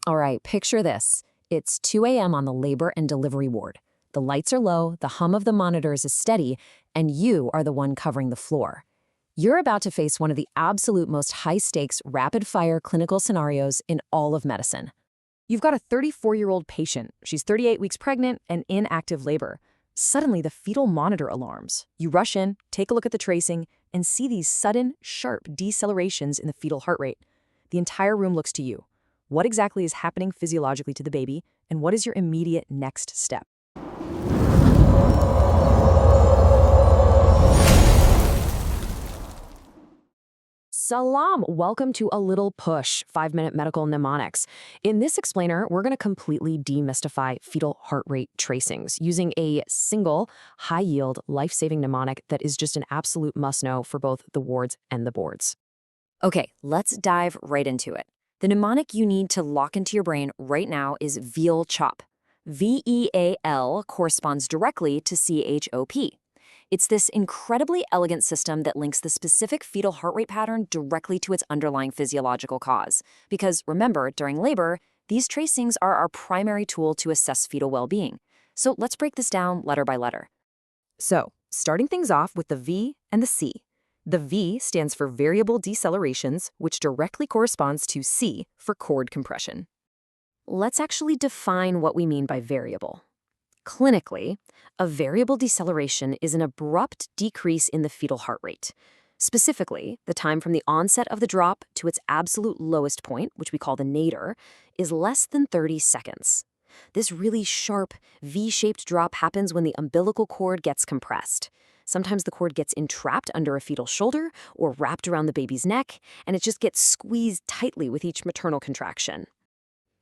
All right, picture this. It's 2 a.m. on the labor and delivery ward. The lights are low, the hum of the monitors is steady, and you are the one covering the floor. You're about to face one of the absolute most high-stakes, rapid-fire clinical scenarios in all of medicine. You've got a 34-year-old patient. She's 38 weeks pregnant and in active labor. Suddenly, the fetal monitor alarms. You rush in, take a look at the tracing, and see these sudden, sharp decelerations in the fetal heart rate. The entire room looks to you. What exactly is happening physiologically to the baby, and what is your immediate next step? Salam! Welcome to A Little Push, 5-minute medical mnemonics. In this explainer, we're going to completely demystify fetal heart rate tracings using a single, high-yield, life-saving mnemonic that is just an absolute must-know for both the wards and the boards. Okay, let's dive right into it. The mnemonic you need to lock into your brain right now is VEAL CHOP. VEAL corresponds directly to CHOP. It's this incredibly elegant system that links the specific fetal heart rate pattern directly to its underlying physiological cause. Because remember, during labor, these tracings are our primary tool to assess fetal well-being. So let's break this down letter by letter. So, starting things off with the V and the C. The V stands for variable decelerations, which directly corresponds to C for cord compression. Let's actually define what we mean by variable. Clinically, a variable deceleration is an abrupt decrease in the fetal heart rate. Specifically, the time from the onset of the drop to its absolute lowest point, which we call the nadir, is less than 30 seconds. This really sharp, V-shaped drop happens when the umbilical cord gets compressed. Sometimes the cord gets entrapped under a fetal shoulder or wrapped around the baby's neck, and it just gets squeezed tightly with each maternal contraction.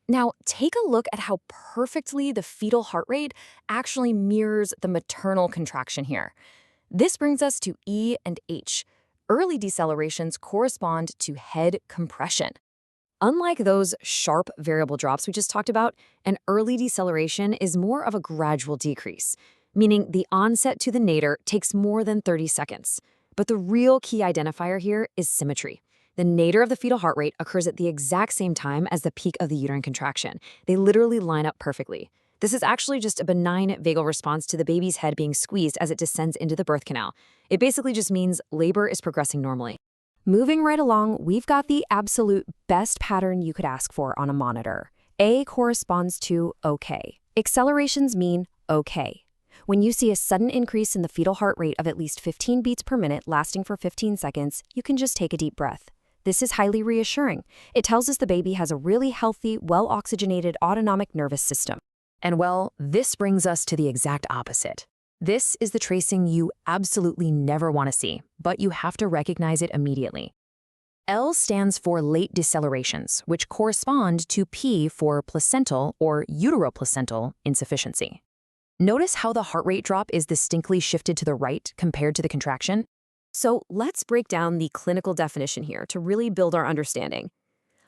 Now, take a look at how perfectly the fetal heart rate actually mirrors the maternal contraction here. This brings us to E and H. Early decelerations correspond to head compression. Unlike those sharp variable drops we just talked about, an early deceleration is more of a gradual decrease, meaning the onset to the nadir takes more than 30 seconds. But the real key identifier here is symmetry. The nadir of the fetal heart rate occurs at the exact same time as the peak of the uterine contraction. They literally line up perfectly. This is actually just a benign vagal response to the baby's head being squeezed as it descends into the birth canal. It basically just means labor is progressing normally. Moving right along, we've got the absolute best pattern you could ask for on a monitor. A corresponds to OK. Accelerations mean OK. When you see a sudden increase in the fetal heart rate of at least 15 beats per minute lasting for 15 seconds, you can just take a deep breath. This is highly reassuring. It tells us the baby has a really healthy, well-oxygenated autonomic nervous system. And well, this brings us to the exact opposite. This is the tracing you absolutely never want to see, but you have to recognize it immediately. L stands for late decelerations, which correspond to P for placental or uteroplacental insufficiency. Notice how the heart rate drop is distinctly shifted to the right compared to the contraction? So let's break down the clinical definition here to really build our understanding.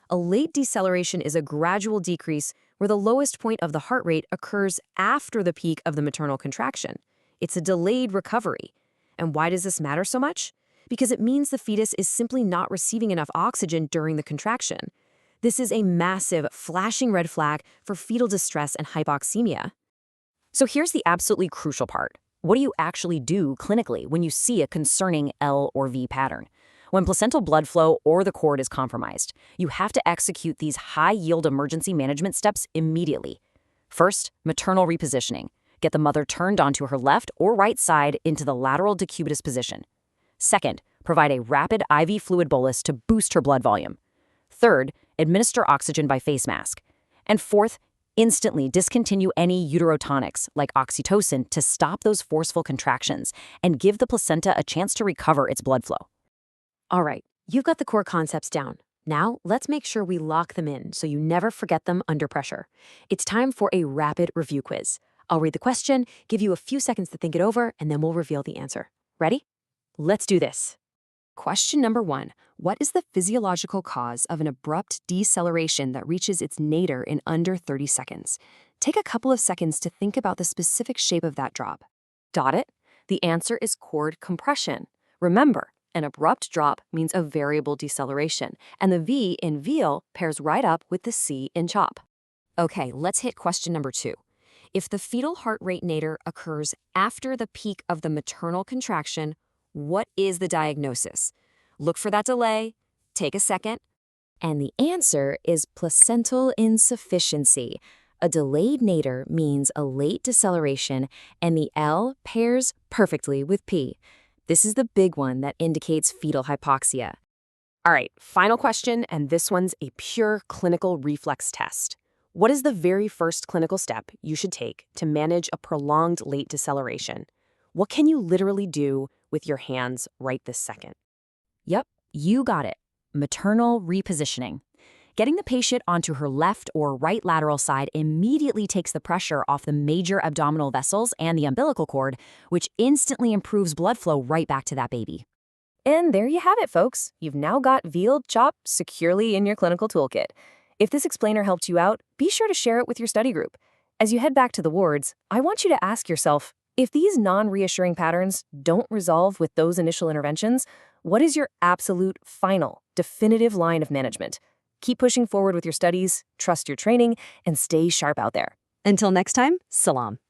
A late deceleration is a gradual decrease where the lowest point of the heart rate occurs after the peak of the maternal contraction. It's a delayed recovery. And why does this matter so much? Because it means the fetus is simply not receiving enough oxygen during the contraction. This is a massive, flashing red flag for fetal distress and hypoxemia. So here's the absolutely crucial part. What do you actually do clinically when you see a concerning L or V pattern? When placental blood flow or the cord is compromised, you have to execute these high-yield emergency management steps immediately. First, maternal repositioning. Get the mother turned onto her left or right side into the lateral decubitus position. Second, provide a rapid IV fluid bolus to boost her blood volume. Third, administer oxygen by face mask. And fourth, instantly discontinue any uterotonics like oxytocin to stop those forceful contractions and give the placenta a chance to recover its blood flow. All right, you've got the core concepts down. Now, let's make sure we lock them in so you never forget them under pressure. It's time for a rapid review quiz. I'll read the question, give you a few seconds to think it over, and then we'll reveal the answer. Ready? Let's do this. Question number 1. What is the physiological cause of an abrupt deceleration that reaches its nadir in under 30 seconds? Take a couple of seconds to think about the specific shape of that drop. Dot it. The answer is cord compression. Remember, an abrupt drop means a variable deceleration, and the V in VEAL pairs right up with the C in CHOP. Okay, let's hit question number 2. If the fetal heart rate nadir occurs after the peak of the maternal contraction, what is the diagnosis? Look for that delay, take a second, and the answer is placental insufficiency. A delayed nadir means a late deceleration, and the L pairs perfectly with P. This is the big one that indicates fetal hypoxia. All right, final question, and this one's a pure clinical reflex test. What is the very first clinical step you should take to manage a prolonged late deceleration? What can you literally do with your hands right this second? Yep, you got it. Maternal repositioning. Getting the patient onto her left or right lateral side immediately takes the pressure off the major abdominal vessels and the umbilical cord, which instantly improves blood flow right back to that baby. And there you have it, folks. You've now got VEAL CHOP securely in your clinical toolkit. If this explainer helped you out, be sure to share it with your study group. As you head back to the wards, I want you to ask yourself, if these non-reassuring patterns don't resolve with those initial interventions, what is your absolute, final, definitive line of management? Keep pushing forward with your studies, trust your training, and stay sharp out there. Until next time, salam.